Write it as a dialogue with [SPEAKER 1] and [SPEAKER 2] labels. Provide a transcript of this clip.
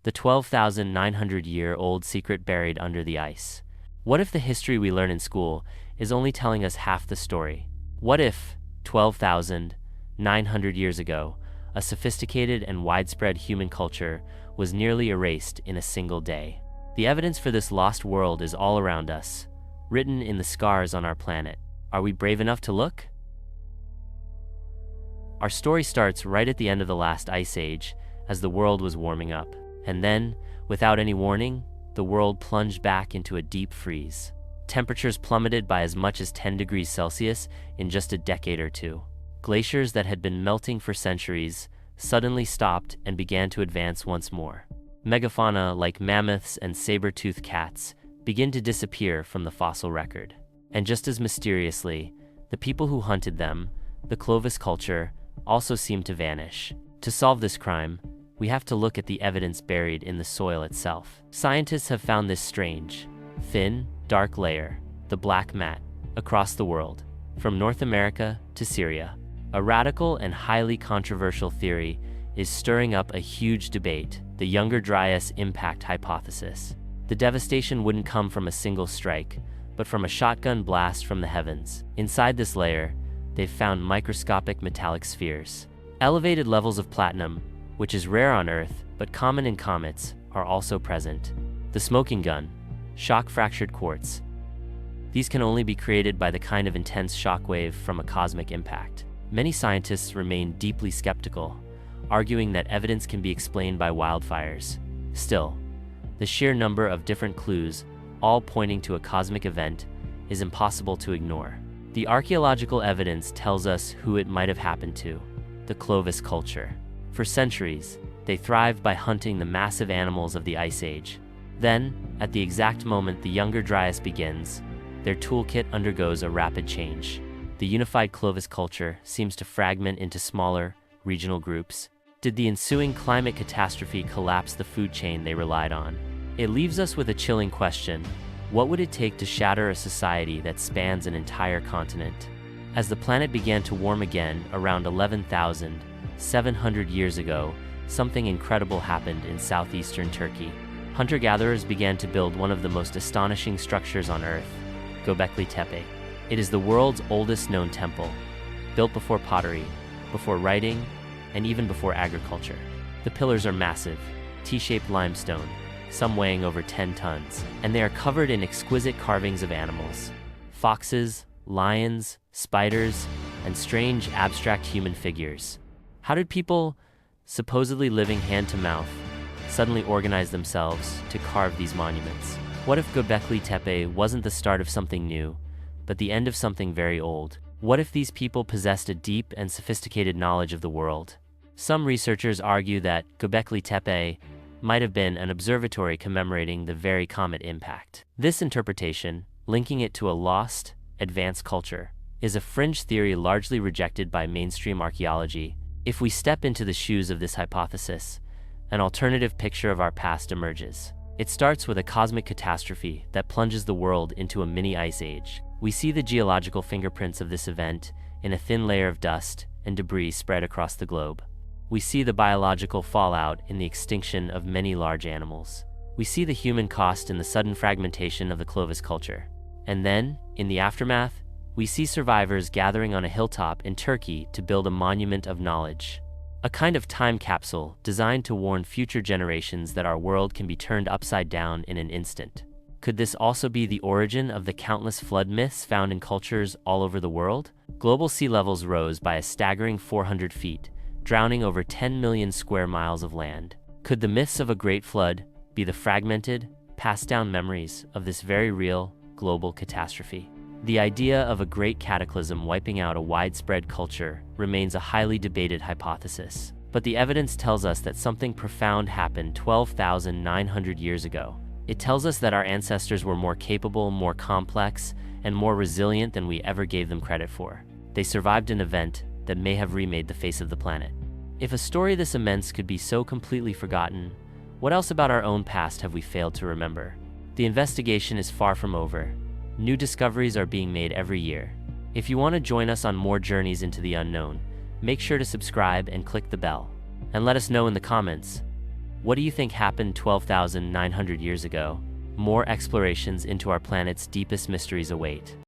[SPEAKER 1] the 12,900-year-old secret buried under the ice. What if the history we learn in school is only telling us half the story? What if, 12,900 years ago, a sophisticated and widespread human culture was nearly erased in a single day? The evidence for this lost world is all around us, written in the scars on our planet. Are we brave enough to look? Our story starts right at the end of the last ice age, as the world was warming up. And then, without any warning, the world plunged back into a deep freeze. Temperatures plummeted by as much as 10 degrees Celsius in just a decade or two. Glaciers that had been melting for centuries suddenly stopped and began to advance once more. Megafauna like mammoths and saber-toothed cats begin to disappear from the fossil record. And just as mysteriously, the people who hunted them, the Clovis culture, also seem to vanish. To solve this crime, we have to look at the evidence buried in the soil itself. Scientists have found this strange, thin, dark layer, the black mat, across the world, from North America to Syria. A radical and highly controversial theory is stirring up a huge debate, the Younger Dryas impact hypothesis. The devastation wouldn't come from a single strike, but from a shotgun blast from the heavens. Inside this layer, they've found microscopic metallic spheres. Elevated levels of platinum, which is rare on Earth but common in comets, are also present. The smoking gun, shock-fractured quartz. These can only be created by the kind of intense shockwave from a cosmic impact. Many scientists remain deeply skeptical, arguing that evidence can be explained by wildfires. Still, the sheer number of different clues, all pointing to a cosmic event, is impossible to ignore. The archaeological evidence tells us who it might have happened to: the Clovis culture. For centuries, they thrived by hunting the massive animals of the Ice Age. Then, at the exact moment the Younger Dryas begins, their toolkit undergoes a rapid change. The unified Clovis culture seems to fragment into smaller, regional groups. Did the ensuing climate catastrophe collapse the food chain they relied on? It leaves us with a chilling question: what would it take to shatter a society that spans an entire continent? As the planet began to warm again around 11,700 years ago, something incredible happened in southeastern Turkey. Hunter-gatherers began to build one of the most astonishing structures on Earth, Göbekli Tepe. It is the world's oldest known temple, built before pottery, before writing, and even before agriculture. The pillars are massive, T-shaped limestone, some weighing over 10 tons, and they are covered in exquisite carvings of animals: foxes, lions, spiders, and strange abstract human figures. How did people, supposedly living hand to mouth, suddenly organize themselves to carve these monuments? What if Göbekli Tepe wasn't the start of something new, but the end of something very old? What if these people possessed a deep and sophisticated knowledge of the world? Some researchers argue that Göbekli Tepe might have been an observatory commemorating the very comet impact. This interpretation, linking it to a lost, advanced culture, is a fringe theory largely rejected by mainstream archaeology. If we step into the shoes of this hypothesis, an alternative picture of our past emerges. It starts with a cosmic catastrophe that plunges the world into a mini ice age. We see the geological fingerprints of this event in a thin layer of dust and debris spread across the globe. We see the biological fallout in the extinction of many large animals. We see the human cost in the sudden fragmentation of the Clovis culture. And then, in the aftermath, we see survivors gathering on a hilltop in Turkey to build a monument of knowledge. A kind of time capsule designed to warn future generations that our world can be turned upside down in an instant. Could this also be the origin of the countless flood myths found in cultures all over the world? Global sea levels rose by a staggering 400 feet, drowning over 10 million square miles of land. Could the myths of a great flood be the fragmented, passed down memories of this very real, global catastrophe? The idea of a great cataclysm wiping out a widespread culture remains a highly debated hypothesis. But the evidence tells us that something profound happened 12,900 years ago. It tells us that our ancestors were more capable, more complex, and more resilient than we ever gave them credit for. They survived an event that may have remade the face of the planet. If a story this immense could be so completely forgotten, what else about our own past have we failed to remember? The investigation is far from over. New discoveries are being made every year. If you want to join us on more journeys into the unknown, make sure to subscribe and click the bell. And let us know in the comments, What do you think happened 12,900 years ago? More explorations into our planet's deepest mysteries await.